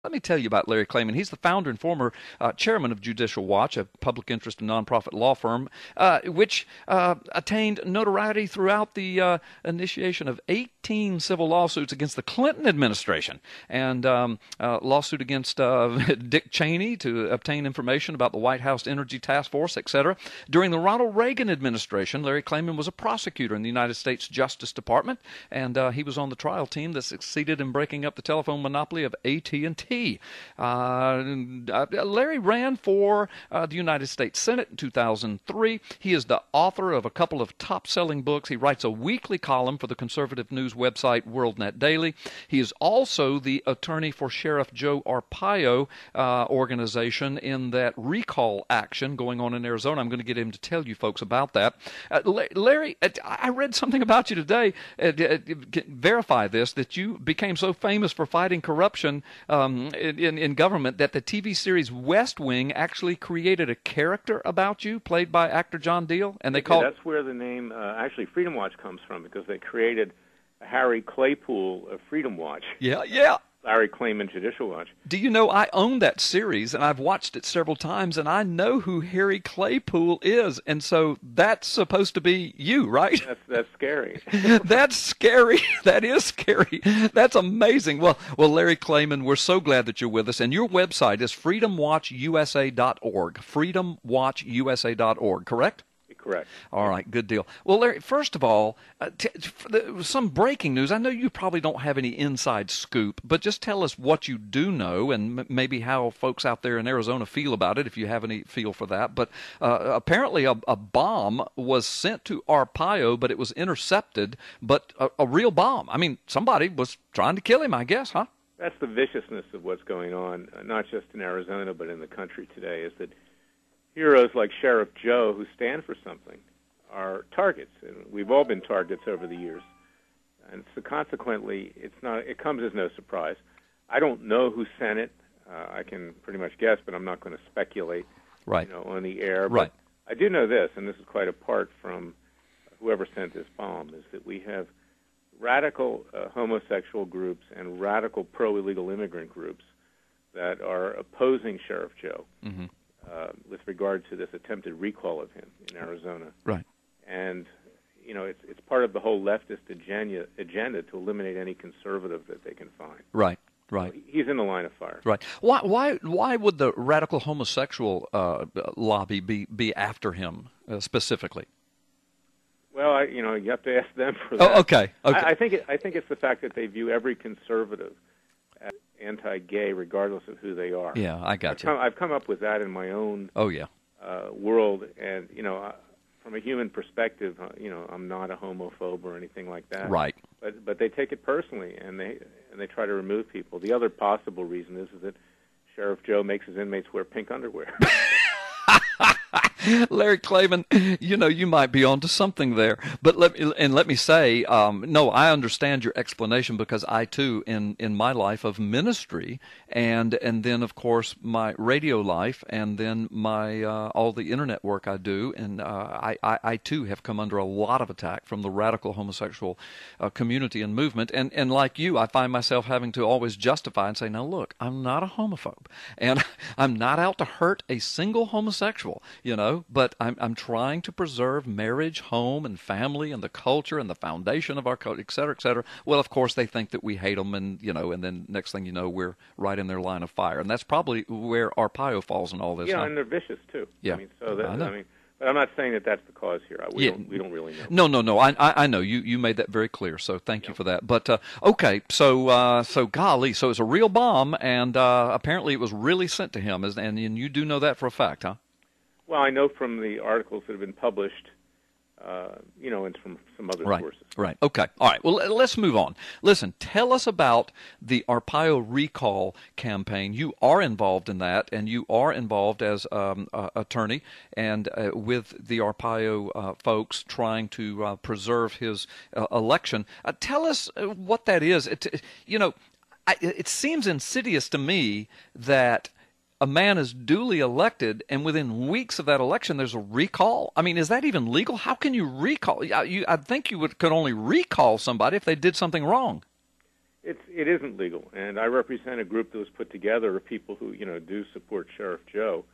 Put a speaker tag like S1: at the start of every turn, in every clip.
S1: Let me tell you about Larry Klayman. He's the founder and former chairman of Judicial Watch, a public interest and nonprofit law firm, which attained notoriety throughout the initiation of 18 civil lawsuits against the Clinton administration, and lawsuit against Dick Cheney to obtain information about the White House Energy Task Force, etc. During the Ronald Reagan administration, Larry Klayman was a prosecutor in the United States Justice Department, and he was on the trial team that succeeded in breaking up the telephone monopoly of AT&T. Larry ran for the United States Senate in 2003. He is the author of a couple of top-selling books. He writes a weekly column for the conservative news website WorldNet Daily. He is also the attorney for Sheriff Joe Arpaio organization in that recall action going on in Arizona. I'm going to get him to tell you folks about that. Larry, I read something about you today. Verify this, that you became so famous for fighting corruption in government that the TV series West Wing actually created a character about you played by actor John Deal, and they called...
S2: That's where the name actually Freedom Watch comes from, because they created Harry Claypool of Freedom Watch.
S1: Yeah.
S2: Larry Klayman Judicial Watch.
S1: Do you know, I own that series, and I've watched it several times, and I know who Harry Claypool is, and so that's supposed to be you, right?
S2: That's scary.
S1: That's scary. That is scary. That's amazing. Well, Larry Klayman, we're so glad that you're with us, and your website is freedomwatchusa.org, freedomwatchusa.org, correct?
S2: Correct.
S1: All right, good deal. Well, Larry, first of all, some breaking news. I know you probably don't have any inside scoop, but just tell us what you do know and maybe how folks out there in Arizona feel about it, if you have any feel for that. But apparently a bomb was sent to Arpaio, but it was intercepted, but a real bomb. I mean, somebody was trying to kill him, I guess, huh?
S2: That's the viciousness of what's going on, not just in Arizona, but in the country today, is that heroes like Sheriff Joe, who stand for something, are targets, and we've all been targets over the years. And so consequently, it comes as no surprise. I don't know who sent it. I can pretty much guess, but I'm not going to speculate,
S1: right,
S2: on the air.
S1: Right.
S2: But I do know this, and this is quite apart from whoever sent this bomb, is that we have radical homosexual groups and radical pro-illegal immigrant groups that are opposing Sheriff Joe.
S1: Mm-hmm.
S2: With regard to this attempted recall of him in Arizona.
S1: Right.
S2: And, it's part of the whole leftist agenda to eliminate any conservative that they can find.
S1: Right.
S2: So he's in the line of fire.
S1: Right. Why would the radical homosexual lobby be after him specifically?
S2: Well, you have to ask them for that.
S1: Oh, okay.
S2: I think it's the fact that they view every conservative as anti-gay, regardless of who they are.
S1: Yeah, I got you.
S2: I've come up with that in my own world, and from a human perspective, I'm not a homophobe or anything like that.
S1: Right.
S2: But they take it personally, and they try to remove people. The other possible reason is that Sheriff Joe makes his inmates wear pink underwear.
S1: Larry Klayman, you might be onto something there. But let me say, no, I understand your explanation, because I too, in my life of ministry, and then of course my radio life, and then my all the internet work I do, and I too have come under a lot of attack from the radical homosexual community and movement. And like you, I find myself having to always justify and say, now look, I'm not a homophobe, and I'm not out to hurt a single homosexual, but I'm trying to preserve marriage, home, and family, and the culture, and the foundation of our culture, et cetera, et cetera. Well, of course, they think that we hate them, and then next thing you know, we're right in their line of fire. And that's probably where Arpaio falls in all this.
S2: Yeah, and they're vicious, too.
S1: Yeah.
S2: But I'm not saying that that's the cause here. We don't really know.
S1: No. I know. You made that very clear, so thank you for that. But, okay, so golly, so it's a real bomb, and apparently it was really sent to him, and you do know that for a fact, huh?
S2: Well, I know from the articles that have been published, and from some other sources.
S1: Right. Okay. All right. Well, let's move on. Listen, tell us about the Arpaio recall campaign. You are involved in that, and you are involved as attorney and with the Arpaio folks trying to preserve his election. Tell us what that is. It seems insidious to me that a man is duly elected, and within weeks of that election, there's a recall. I mean, is that even legal? How can you recall? I think you could only recall somebody if they did something wrong.
S2: It isn't legal, and I represent a group that was put together of people who do support Sheriff Joe,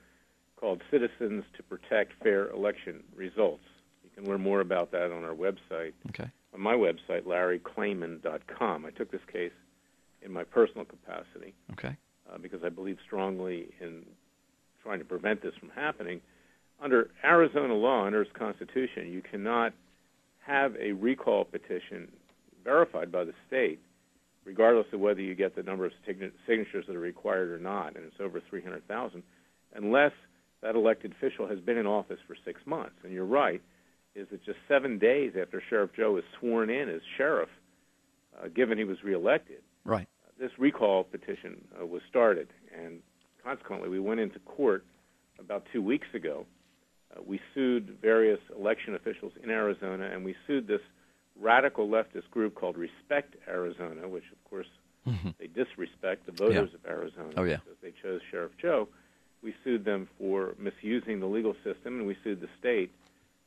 S2: called Citizens to Protect Fair Election Results. You can learn more about that on our website.
S1: Okay.
S2: On my website, LarryKlayman.com. I took this case in my personal capacity.
S1: Okay.
S2: Because I believe strongly in trying to prevent this from happening. Under Arizona law, under its Constitution, you cannot have a recall petition verified by the state, regardless of whether you get the number of signatures that are required or not, and it's over 300,000, unless that elected official has been in office for 6 months. And you're right, is that just 7 days after Sheriff Joe was sworn in as sheriff, given he was reelected,
S1: right,
S2: this recall petition was started, and consequently we went into court about 2 weeks ago. We sued various election officials in Arizona, and we sued this radical leftist group called Respect Arizona, which, of course, they disrespect the voters of Arizona because they chose Sheriff Joe. We sued them for misusing the legal system, and we sued the state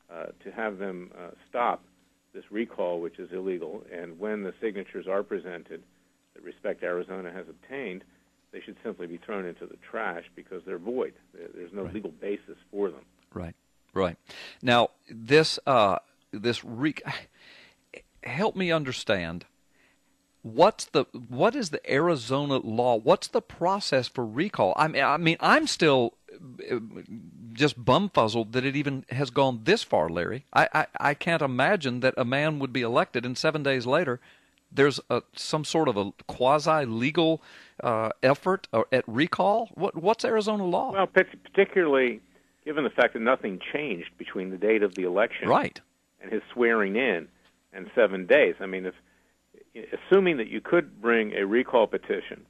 S2: to have them stop this recall, which is illegal. And when the signatures are presented that Respect Arizona has obtained, they should simply be thrown into the trash because they're void. There's no legal basis for them.
S1: Right, right. Now, help me understand. What is the Arizona law? What's the process for recall? I mean, I'm still just bumfuzzled that it even has gone this far, Larry. I can't imagine that a man would be elected and 7 days later there's some sort of a quasi-legal effort at recall. What's Arizona law?
S2: Well, particularly given the fact that nothing changed between the date of the election and his swearing in and 7 days. I mean, assuming that you could bring a recall petition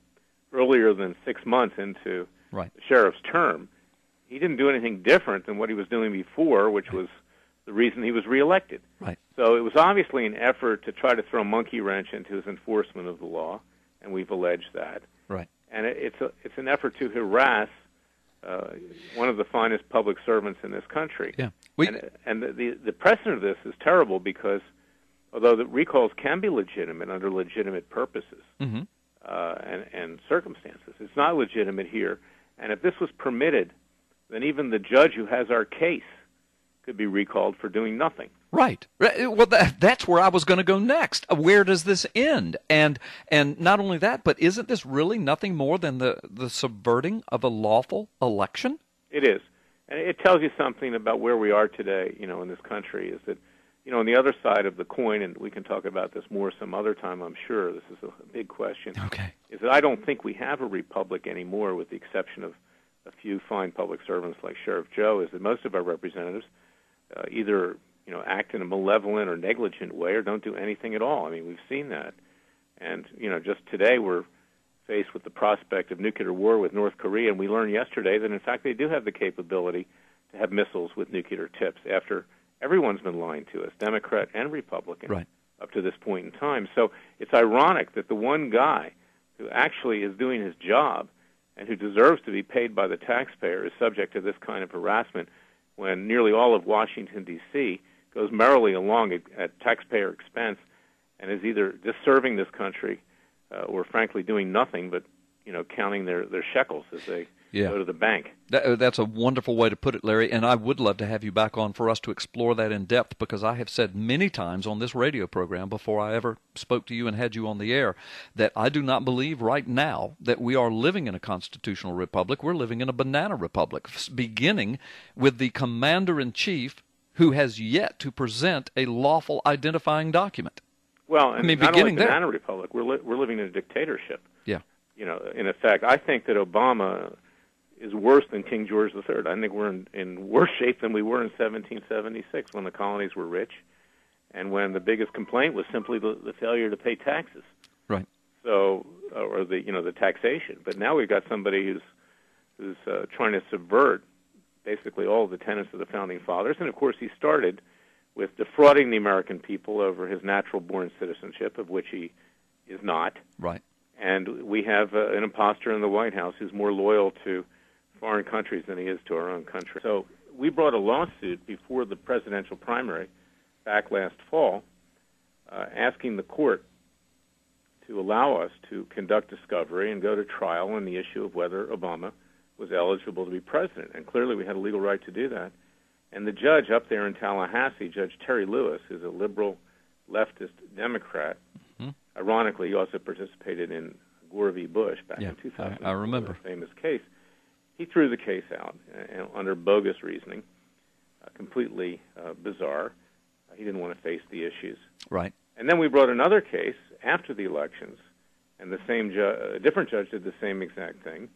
S2: earlier than 6 months into the sheriff's term, he didn't do anything different than what he was doing before, which was the reason he was reelected.
S1: Right.
S2: So it was obviously an effort to try to throw a monkey wrench into his enforcement of the law, and we've alleged that.
S1: Right.
S2: And it's an effort to harass one of the finest public servants in this country.
S1: Yeah.
S2: And the precedent of this is terrible because although the recalls can be legitimate under legitimate purposes and circumstances, it's not legitimate here. And if this was permitted, then even the judge who has our case could be recalled for doing nothing.
S1: Right. Well, that's where I was going to go next. Where does this end? And not only that, but isn't this really nothing more than the subverting of a lawful election? It is.
S2: And it tells you something about where we are today, in this country, is that, on the other side of the coin, and we can talk about this more some other time, I'm sure, this is a big question, is that I don't think we have a republic anymore, with the exception of a few fine public servants like Sheriff Joe, is that most of our representatives either act in a malevolent or negligent way or don't do anything at all. I mean, we've seen that. And, just today we're faced with the prospect of nuclear war with North Korea, and we learned yesterday that, in fact, they do have the capability to have missiles with nuclear tips after everyone's been lying to us, Democrat and Republican, up to this point in time. So it's ironic that the one guy who actually is doing his job and who deserves to be paid by the taxpayer is subject to this kind of harassment when nearly all of Washington, D.C. goes merrily along at taxpayer expense and is either disserving this country or, frankly, doing nothing but, counting their shekels as they go to the bank.
S1: That's a wonderful way to put it, Larry, and I would love to have you back on for us to explore that in depth, because I have said many times on this radio program before I ever spoke to you and had you on the air that I do not believe right now that we are living in a constitutional republic. We're living in a banana republic, beginning with the commander-in-chief who has yet to present a lawful identifying document.
S2: Well, and not only banana republic, we're living in a dictatorship.
S1: Yeah.
S2: In effect, I think that Obama is worse than King George III. I think we're in worse shape than we were in 1776 when the colonies were rich and when the biggest complaint was simply the failure to pay taxes.
S1: Right.
S2: So, or the taxation. But now we've got somebody who's trying to subvert basically all of the tenets of the Founding Fathers. And, of course, he started with defrauding the American people over his natural-born citizenship, of which he is not.
S1: Right.
S2: And we have an imposter in the White House who's more loyal to foreign countries than he is to our own country. So we brought a lawsuit before the presidential primary back last fall asking the court to allow us to conduct discovery and go to trial on the issue of whether Obama was eligible to be president. And clearly we had a legal right to do that. And the judge up there in Tallahassee, Judge Terry Lewis, who's a liberal leftist Democrat, ironically, he also participated in Gore v. Bush back in 2000.
S1: I remember.
S2: A famous case. He threw the case out under bogus reasoning, completely bizarre. He didn't want to face the issues.
S1: Right.
S2: And then we brought another case after the elections, and the same a different judge did the same exact thing.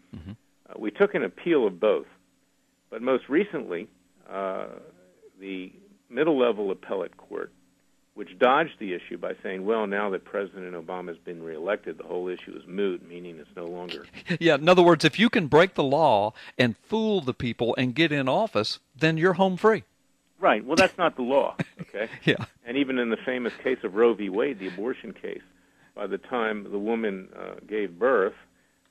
S2: We took an appeal of both. But most recently, the middle-level appellate court, which dodged the issue by saying, well, now that President Obama has been reelected, the whole issue is moot, meaning it's no longer.
S1: Yeah, in other words, if you can break the law and fool the people and get in office, then you're home free.
S2: Right. Well, that's not the law, okay?
S1: Yeah.
S2: And even in the famous case of Roe v. Wade, the abortion case, by the time the woman gave birth,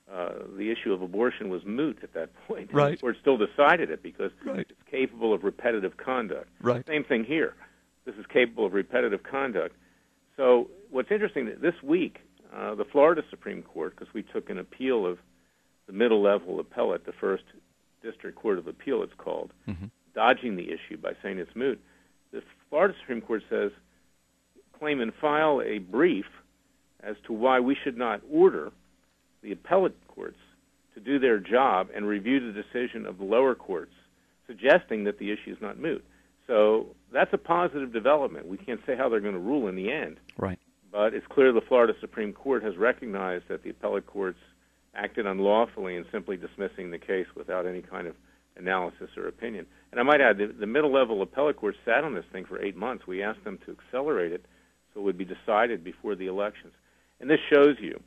S2: the issue of abortion was moot at that point.
S1: Right.
S2: And the court still decided it because it's capable of repetitive conduct.
S1: Right.
S2: Same thing here. This is capable of repetitive conduct. So what's interesting, this week, the Florida Supreme Court, because we took an appeal of the middle-level appellate, the First District Court of Appeal it's called, dodging the issue by saying it's moot, the Florida Supreme Court says, Klayman, file a brief as to why we should not order the appellate courts to do their job and review the decision of the lower courts, suggesting that the issue is not moot. So that's a positive development. We can't say how they're going to rule in the end.
S1: Right.
S2: But it's clear the Florida Supreme Court has recognized that the appellate courts acted unlawfully in simply dismissing the case without any kind of analysis or opinion. And I might add, the middle-level appellate court sat on this thing for 8 months. We asked them to accelerate it so it would be decided before the elections. And this shows you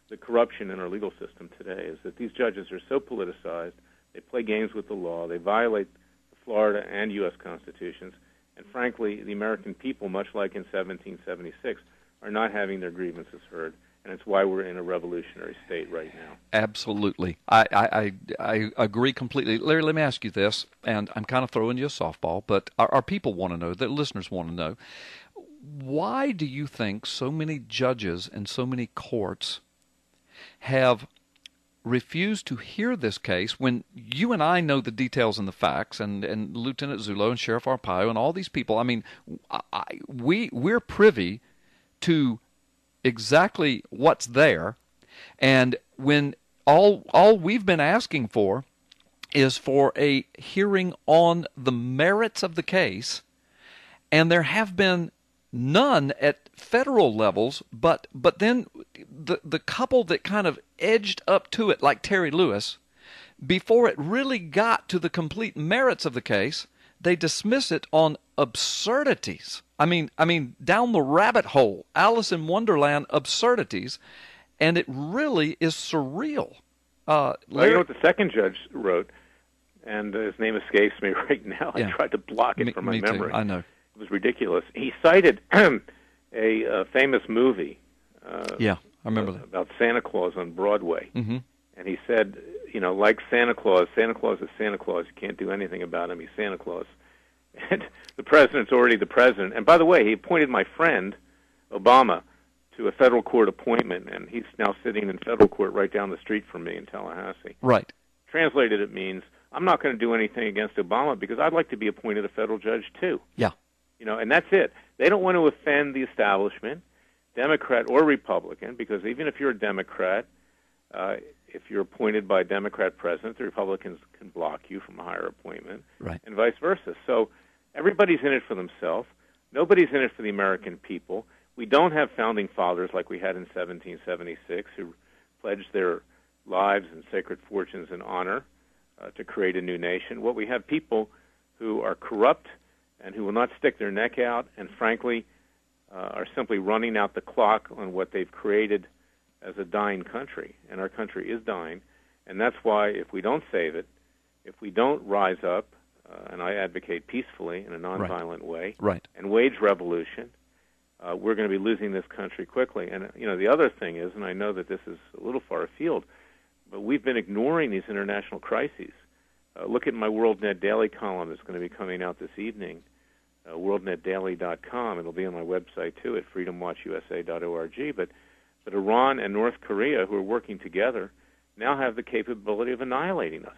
S2: the corruption in our legal system today, is that these judges are so politicized, they play games with the law, they violate the Florida and U.S. constitutions, and frankly, the American people, much like in 1776, are not having their grievances heard, and it's why we're in a revolutionary state right now.
S1: Absolutely. I agree completely. Larry, let me ask you this, and I'm kind of throwing you a softball, but our people want to know, the listeners want to know, why do you think so many judges and so many courts have refused to hear this case when you and I know the details and the facts, and Lieutenant Zullo and Sheriff Arpaio and all these people? I mean, we're privy to exactly what's there, and when all we've been asking for is for a hearing on the merits of the case, and there have been none at federal levels, but then the couple that kind of edged up to it, like Terry Lewis, before it really got to the complete merits of the case, they dismiss it on absurdities. I mean, down the rabbit hole, Alice in Wonderland absurdities, and it really is surreal.
S2: Well, you know what the second judge wrote, and his name escapes me right now. I tried to block it from my memory.
S1: Too. I know.
S2: It was ridiculous. He cited a famous movie.
S1: I remember that.
S2: About Santa Claus on Broadway.
S1: Mm-hmm.
S2: And he said, like Santa Claus is Santa Claus. You can't do anything about him. He's Santa Claus. And the president's already the president. And by the way, he appointed my friend, Obama, to a federal court appointment, and he's now sitting in federal court right down the street from me in Tallahassee.
S1: Right.
S2: Translated, it means, I'm not going to do anything against Obama because I'd like to be appointed a federal judge, too.
S1: Yeah.
S2: And that's it. They don't want to offend the establishment, Democrat or Republican, because even if you're a Democrat, if you're appointed by a Democrat president, the Republicans can block you from a higher appointment,
S1: right,
S2: and vice versa. So everybody's in it for themselves. Nobody's in it for the American people. We don't have founding fathers like we had in 1776 who pledged their lives and sacred fortunes and honor to create a new nation. What we have people who are corrupt and who will not stick their neck out and, frankly, are simply running out the clock on what they've created as a dying country. And our country is dying. And that's why if we don't save it, if we don't rise up, and I advocate peacefully in a nonviolent way, and wage revolution, we're going to be losing this country quickly. And, the other thing is, and I know that this is a little far afield, but we've been ignoring these international crises. Look at my WorldNet Daily column that's going to be coming out this evening, worldnetdaily.com. It'll be on my website, too, at freedomwatchusa.org. But But Iran and North Korea, who are working together, now have the capability of annihilating us.